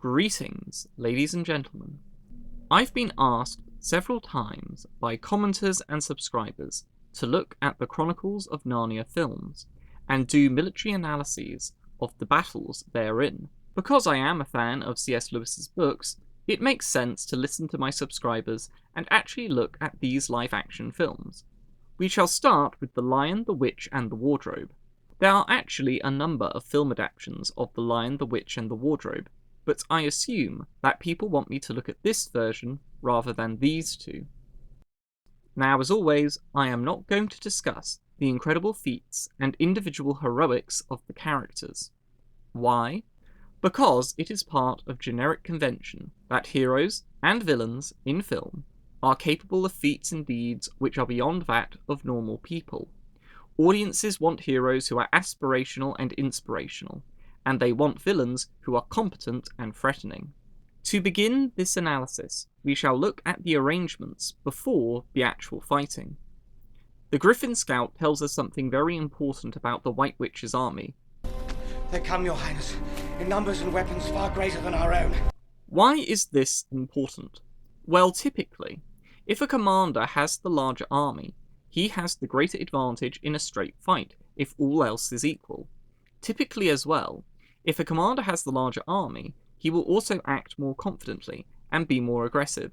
Greetings, ladies and gentlemen. I've been asked several times by commenters and subscribers to look at the Chronicles of Narnia films and do military analyses of the battles therein. Because I am a fan of C.S. Lewis's books, it makes sense to listen to my subscribers and actually look at these live-action films. We shall start with The Lion, the Witch and the Wardrobe. There are actually a number of film adaptations of The Lion, the Witch and the Wardrobe, but I assume that people want me to look at this version rather than these two. Now, as always, I am not going to discuss the incredible feats and individual heroics of the characters. Why? Because it is part of generic convention that heroes and villains in film are capable of feats and deeds which are beyond that of normal people. Audiences want heroes who are aspirational and inspirational, and they want villains who are competent and threatening. To begin this analysis, we shall look at the arrangements before the actual fighting. The Griffin Scout tells us something very important about the White Witch's army. They come, Your Highness, in numbers and weapons far greater than our own. Why is this important? Well, typically, if a commander has the larger army, he has the greater advantage in a straight fight, if all else is equal. Typically as well, if a commander has the larger army, he will also act more confidently and be more aggressive.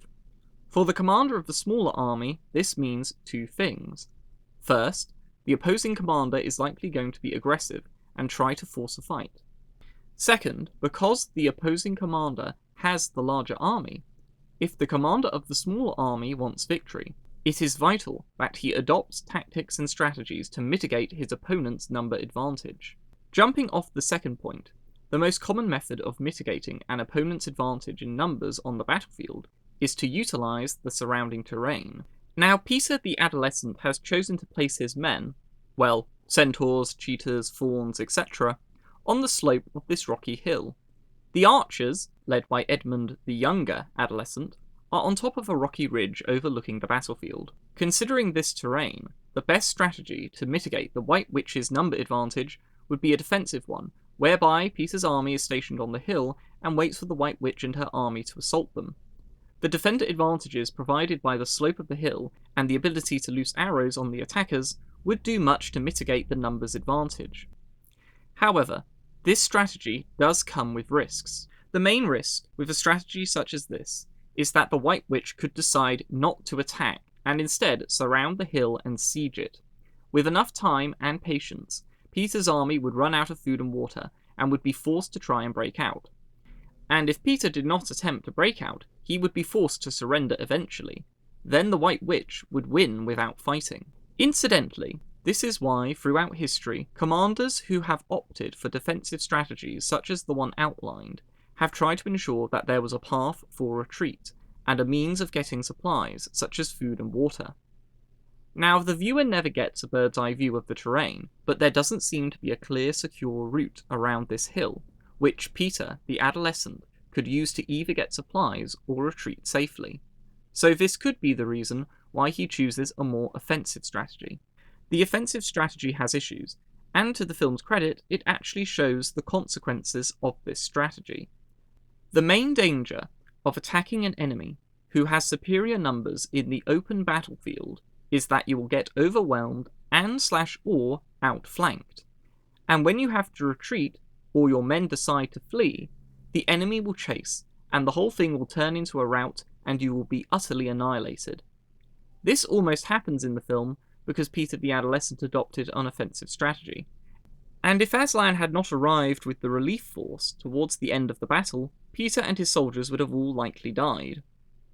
For the commander of the smaller army, this means two things. First, the opposing commander is likely going to be aggressive and try to force a fight. Second, because the opposing commander has the larger army, if the commander of the smaller army wants victory, it is vital that he adopts tactics and strategies to mitigate his opponent's number advantage. Jumping off the second point, the most common method of mitigating an opponent's advantage in numbers on the battlefield is to utilise the surrounding terrain. Now, Peter the Adolescent has chosen to place his men, well, centaurs, cheetahs, fawns, etc., on the slope of this rocky hill. The archers, led by Edmund the Younger Adolescent, are on top of a rocky ridge overlooking the battlefield. Considering this terrain, the best strategy to mitigate the White Witch's number advantage would be a defensive one, whereby Peter's army is stationed on the hill and waits for the White Witch and her army to assault them. The defender advantages provided by the slope of the hill and the ability to loose arrows on the attackers would do much to mitigate the numbers advantage. However, this strategy does come with risks. The main risk with a strategy such as this is that the White Witch could decide not to attack and instead surround the hill and siege it. With enough time and patience, Peter's army would run out of food and water and would be forced to try and break out. And if Peter did not attempt to break out, he would be forced to surrender eventually. Then the White Witch would win without fighting. Incidentally, this is why, throughout history, commanders who have opted for defensive strategies such as the one outlined have tried to ensure that there was a path for retreat and a means of getting supplies such as food and water. Now, the viewer never gets a bird's eye view of the terrain, but there doesn't seem to be a clear, secure route around this hill, which Peter, the Adolescent, could use to either get supplies or retreat safely. So this could be the reason why he chooses a more offensive strategy. The offensive strategy has issues, and to the film's credit, it actually shows the consequences of this strategy. The main danger of attacking an enemy who has superior numbers in the open battlefield is that you will get overwhelmed and/or outflanked. And when you have to retreat, or your men decide to flee, the enemy will chase, and the whole thing will turn into a rout and you will be utterly annihilated. This almost happens in the film because Peter the Adolescent adopted an offensive strategy. And if Aslan had not arrived with the relief force towards the end of the battle, Peter and his soldiers would have all likely died.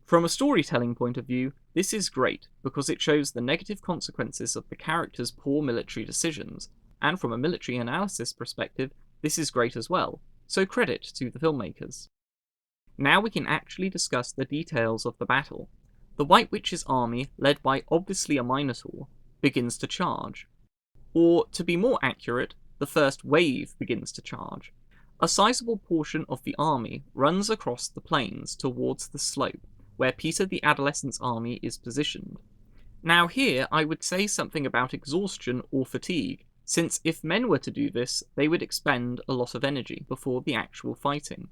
From a storytelling point of view, this is great because it shows the negative consequences of the characters' poor military decisions, and from a military analysis perspective, this is great as well, so credit to the filmmakers. Now we can actually discuss the details of the battle. The White Witch's army, led by obviously a Minotaur, begins to charge. Or, to be more accurate, the first wave begins to charge. A sizable portion of the army runs across the plains towards the slope, where Peter the Adolescent's army is positioned. Now here I would say something about exhaustion or fatigue, since if men were to do this, they would expend a lot of energy before the actual fighting.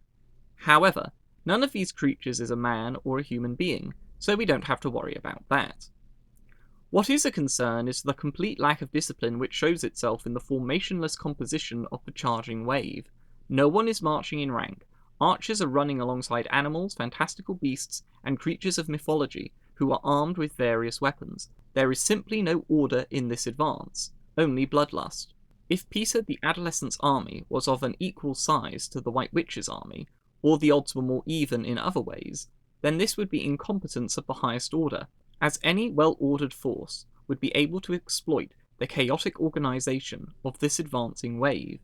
However, none of these creatures is a man or a human being, so we don't have to worry about that. What is a concern is the complete lack of discipline which shows itself in the formationless composition of the charging wave. No one is marching in rank. Archers are running alongside animals, fantastical beasts, and creatures of mythology who are armed with various weapons. There is simply no order in this advance, only bloodlust. If Peter the Adolescent's army was of an equal size to the White Witch's army, or the odds were more even in other ways, then this would be incompetence of the highest order, as any well-ordered force would be able to exploit the chaotic organisation of this advancing wave.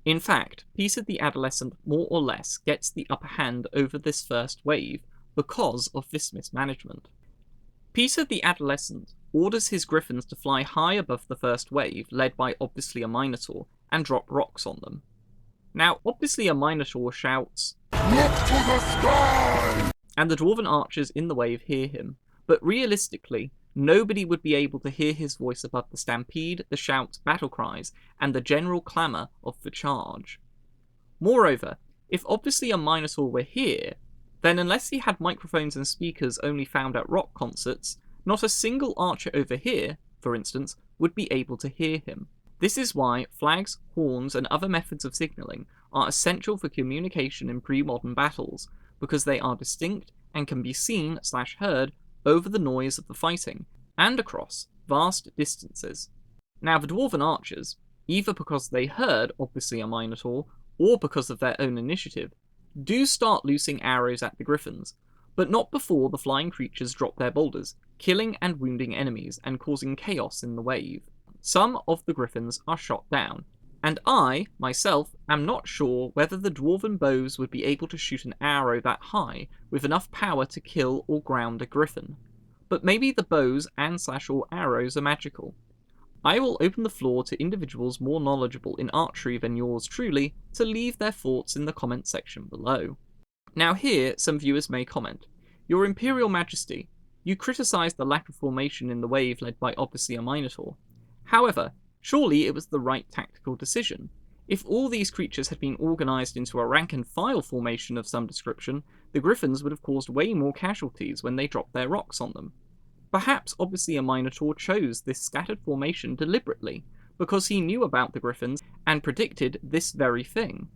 In fact, Peter the Adolescent more or less gets the upper hand over this first wave because of this mismanagement. Peter the Adolescent orders his griffins to fly high above the first wave, led by obviously a Minotaur, and drop rocks on them. Now, obviously a Minotaur shouts, "Look to the sky!" And the Dwarven archers in the wave hear him, but realistically, nobody would be able to hear his voice above the stampede, the shouts, battle cries, and the general clamour of the charge. Moreover, if obviously a Minotaur were here, then unless he had microphones and speakers only found at rock concerts, not a single archer over here, for instance, would be able to hear him. This is why flags, horns, and other methods of signalling are essential for communication in pre-modern battles, because they are distinct and can be seen/heard over the noise of the fighting, and across vast distances. Now the Dwarven archers, either because they heard obviously a Minotaur, or because of their own initiative, do start loosing arrows at the griffins, but not before the flying creatures drop their boulders, killing and wounding enemies and causing chaos in the wave. Some of the griffins are shot down, and I, myself, am not sure whether the dwarven bows would be able to shoot an arrow that high with enough power to kill or ground a griffin. But maybe the bows and/or arrows are magical. I will open the floor to individuals more knowledgeable in archery than yours truly to leave their thoughts in the comment section below. Now here, some viewers may comment, "Your Imperial Majesty, you criticise the lack of formation in the wave led by obviously a Minotaur. However, surely it was the right tactical decision. If all these creatures had been organised into a rank-and-file formation of some description, the griffins would have caused way more casualties when they dropped their rocks on them. Perhaps obviously a Minotaur chose this scattered formation deliberately, because he knew about the griffins and predicted this very thing.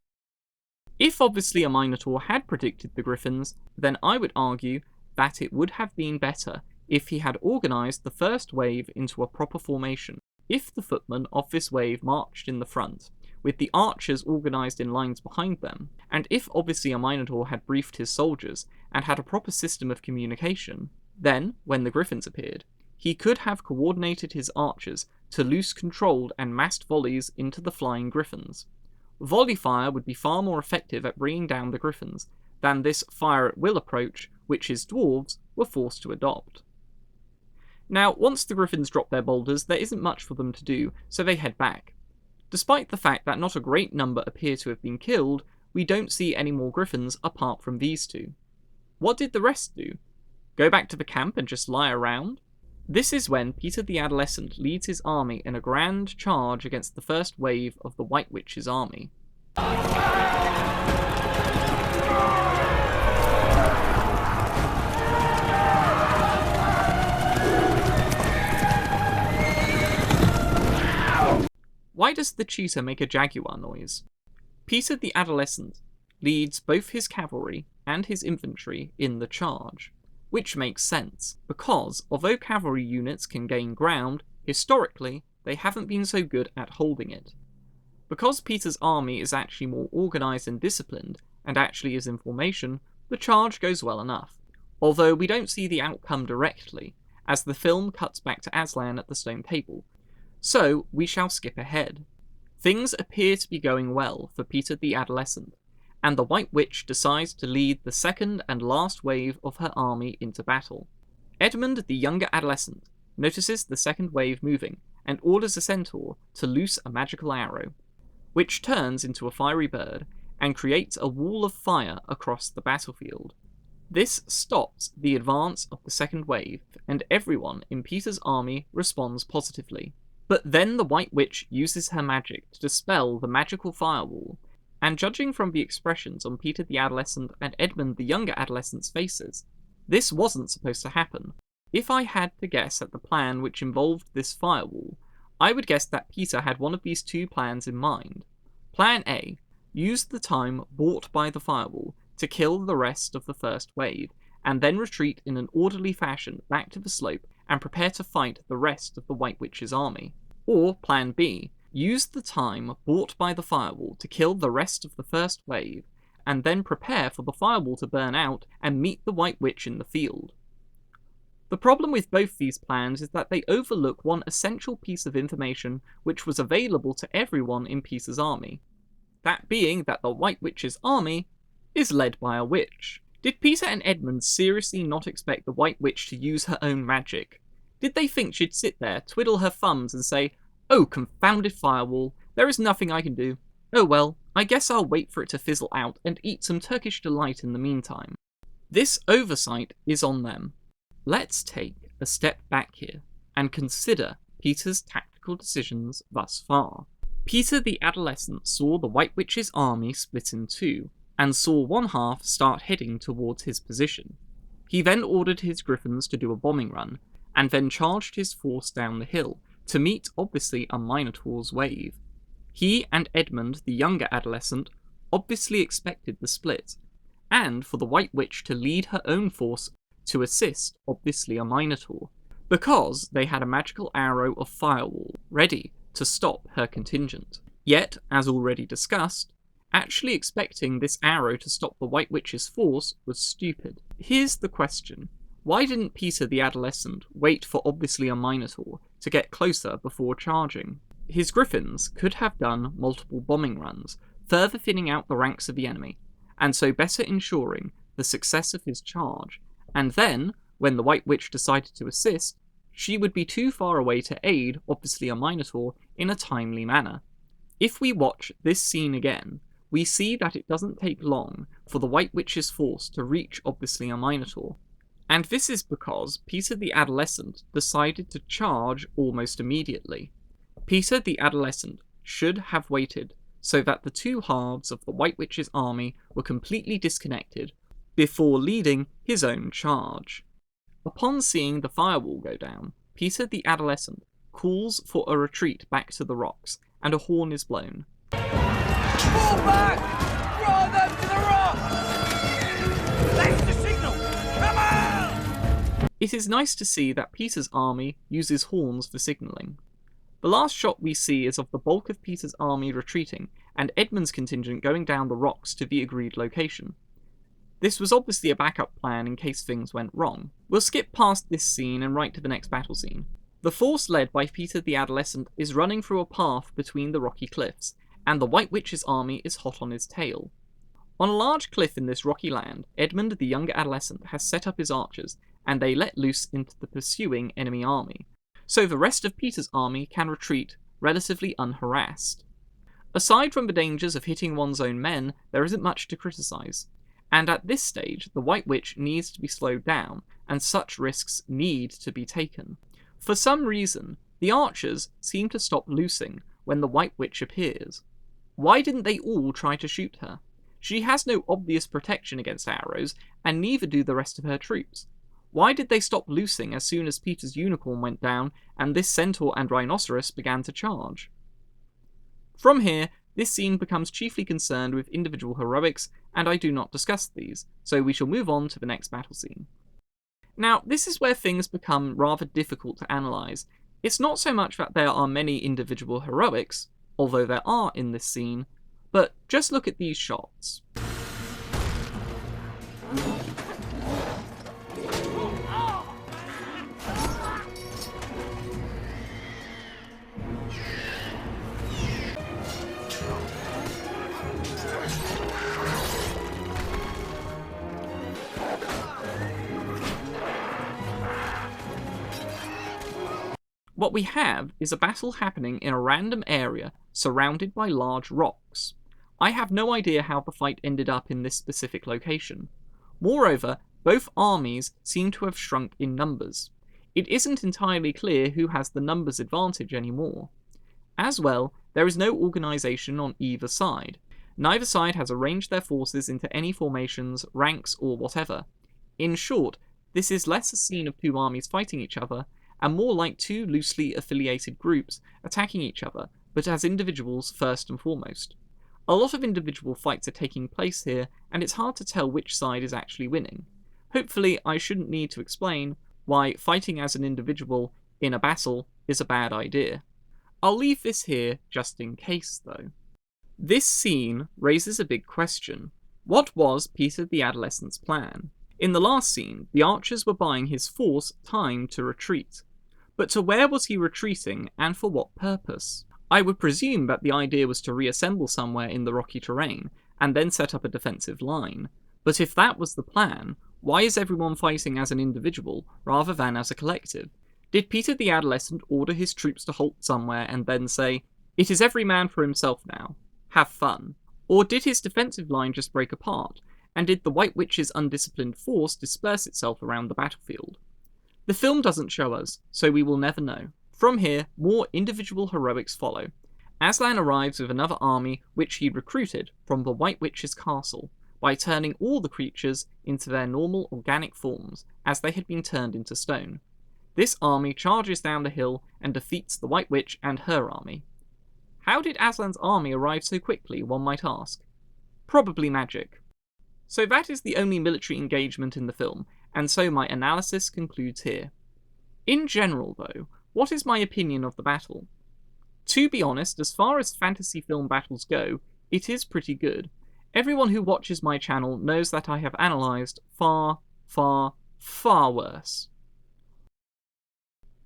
If obviously a Minotaur had predicted the griffins, then I would argue that it would have been better if he had organised the first wave into a proper formation. If the footmen of this wave marched in the front, with the archers organised in lines behind them, and if obviously a Minotaur had briefed his soldiers and had a proper system of communication, then, when the griffins appeared, he could have coordinated his archers to loose controlled and massed volleys into the flying griffins. Volley fire would be far more effective at bringing down the griffins than this fire-at-will approach which his dwarves were forced to adopt. Now, once the griffins drop their boulders, there isn't much for them to do, so they head back. Despite the fact that not a great number appear to have been killed, we don't see any more griffins apart from these two. What did the rest do? Go back to the camp and just lie around? This is when Peter the Adolescent leads his army in a grand charge against the first wave of the White Witch's army. Why does the cheetah make a jaguar noise? Peter the Adolescent leads both his cavalry and his infantry in the charge, which makes sense, because although cavalry units can gain ground, historically they haven't been so good at holding it. Because Peter's army is actually more organised and disciplined, and actually is in formation, the charge goes well enough, although we don't see the outcome directly, as the film cuts back to Aslan at the stone table, so we shall skip ahead. Things appear to be going well for Peter the Adolescent, and the White Witch decides to lead the second and last wave of her army into battle. Edmund the younger adolescent notices the second wave moving, and orders a centaur to loose a magical arrow, which turns into a fiery bird, and creates a wall of fire across the battlefield. This stops the advance of the second wave, and everyone in Peter's army responds positively. But then the White Witch uses her magic to dispel the magical firewall, and judging from the expressions on Peter the Adolescent and Edmund the younger adolescent's faces, this wasn't supposed to happen. If I had to guess at the plan which involved this firewall, I would guess that Peter had one of these two plans in mind. Plan A: use the time bought by the firewall to kill the rest of the first wave, and then retreat in an orderly fashion back to the slope and prepare to fight the rest of the White Witch's army. Or Plan B: use the time bought by the firewall to kill the rest of the first wave, and then prepare for the firewall to burn out and meet the White Witch in the field. The problem with both these plans is that they overlook one essential piece of information which was available to everyone in Peter's army. That being that the White Witch's army is led by a witch. Did Peter and Edmund seriously not expect the White Witch to use her own magic? Did they think she'd sit there, twiddle her thumbs and say, "Oh, confounded firewall, there is nothing I can do. Oh well, I guess I'll wait for it to fizzle out and eat some Turkish delight in the meantime"? This oversight is on them. Let's take a step back here and consider Peter's tactical decisions thus far. Peter the Adolescent saw the White Witch's army split in two, and saw one half start heading towards his position. He then ordered his griffins to do a bombing run, and then charged his force down the hill, to meet obviously a Minotaur's wave. He and Edmund the younger adolescent obviously expected the split, and for the White Witch to lead her own force to assist obviously a Minotaur, because they had a magical arrow of firewall ready to stop her contingent. Yet, as already discussed, actually expecting this arrow to stop the White Witch's force was stupid. Here's the question: why didn't Peter the Adolescent wait for obviously a Minotaur to get closer before charging? His griffins could have done multiple bombing runs, further thinning out the ranks of the enemy, and so better ensuring the success of his charge, and then, when the White Witch decided to assist, she would be too far away to aid obviously a Minotaur in a timely manner. If we watch this scene again, we see that it doesn't take long for the White Witch's force to reach obviously a Minotaur. And this is because Peter the Adolescent decided to charge almost immediately. Peter the Adolescent should have waited so that the two halves of the White Witch's army were completely disconnected before leading his own charge. Upon seeing the firewall go down, Peter the Adolescent calls for a retreat back to the rocks, and a horn is blown. Fall back! Draw them to the rock! That's the signal! Come on! It is nice to see that Peter's army uses horns for signalling. The last shot we see is of the bulk of Peter's army retreating, and Edmund's contingent going down the rocks to the agreed location. This was obviously a backup plan in case things went wrong. We'll skip past this scene and right to the next battle scene. The force led by Peter the Adolescent is running through a path between the rocky cliffs, and the White Witch's army is hot on his tail. On a large cliff in this rocky land, Edmund the younger adolescent has set up his archers, and they let loose into the pursuing enemy army, so the rest of Peter's army can retreat relatively unharassed. Aside from the dangers of hitting one's own men, there isn't much to criticise. And at this stage, the White Witch needs to be slowed down, and such risks need to be taken. For some reason, the archers seem to stop loosing when the White Witch appears. Why didn't they all try to shoot her? She has no obvious protection against arrows, and neither do the rest of her troops. Why did they stop loosing as soon as Peter's unicorn went down, and this centaur and rhinoceros began to charge? From here, this scene becomes chiefly concerned with individual heroics, and I do not discuss these, so we shall move on to the next battle scene. Now, this is where things become rather difficult to analyse. It's not so much that there are many individual heroics, although there are in this scene, but just look at these shots. What we have is a battle happening in a random area surrounded by large rocks. I have no idea how the fight ended up in this specific location. Moreover, both armies seem to have shrunk in numbers. It isn't entirely clear who has the numbers advantage anymore. As well, there is no organisation on either side. Neither side has arranged their forces into any formations, ranks, or whatever. In short, this is less a scene of two armies fighting each other, and more like two loosely affiliated groups attacking each other, but as individuals first and foremost. A lot of individual fights are taking place here, and it's hard to tell which side is actually winning. Hopefully, I shouldn't need to explain why fighting as an individual in a battle is a bad idea. I'll leave this here just in case, though. This scene raises a big question. What was Peter the Adolescent's plan? In the last scene, the archers were buying his force time to retreat. But to where was he retreating, and for what purpose? I would presume that the idea was to reassemble somewhere in the rocky terrain, and then set up a defensive line. But if that was the plan, why is everyone fighting as an individual, rather than as a collective? Did Peter the Adolescent order his troops to halt somewhere and then say, "It is every man for himself now. Have fun"? Or did his defensive line just break apart, and did the White Witch's undisciplined force disperse itself around the battlefield? The film doesn't show us, so we will never know. From here, more individual heroics follow. Aslan arrives with another army which he recruited from the White Witch's castle, by turning all the creatures into their normal organic forms, as they had been turned into stone. This army charges down the hill and defeats the White Witch and her army. How did Aslan's army arrive so quickly, one might ask? Probably magic. So that is the only military engagement in the film, and so my analysis concludes here. In general, though, what is my opinion of the battle? To be honest, as far as fantasy film battles go, it is pretty good. Everyone who watches my channel knows that I have analysed far, far, far worse.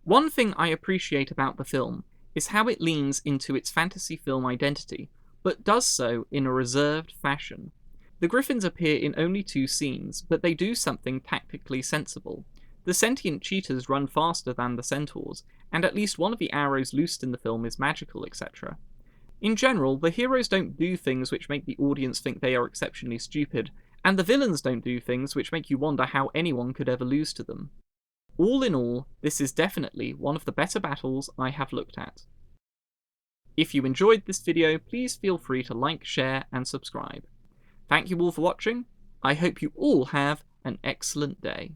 One thing I appreciate about the film is how it leans into its fantasy film identity, but does so in a reserved fashion. The Griffins appear in only 2 scenes, but they do something tactically sensible. The sentient cheetahs run faster than the centaurs, and at least one of the arrows loosed in the film is magical, etc. In general, the heroes don't do things which make the audience think they are exceptionally stupid, and the villains don't do things which make you wonder how anyone could ever lose to them. All in all, this is definitely one of the better battles I have looked at. If you enjoyed this video, please feel free to like, share, and subscribe. Thank you all for watching. I hope you all have an excellent day.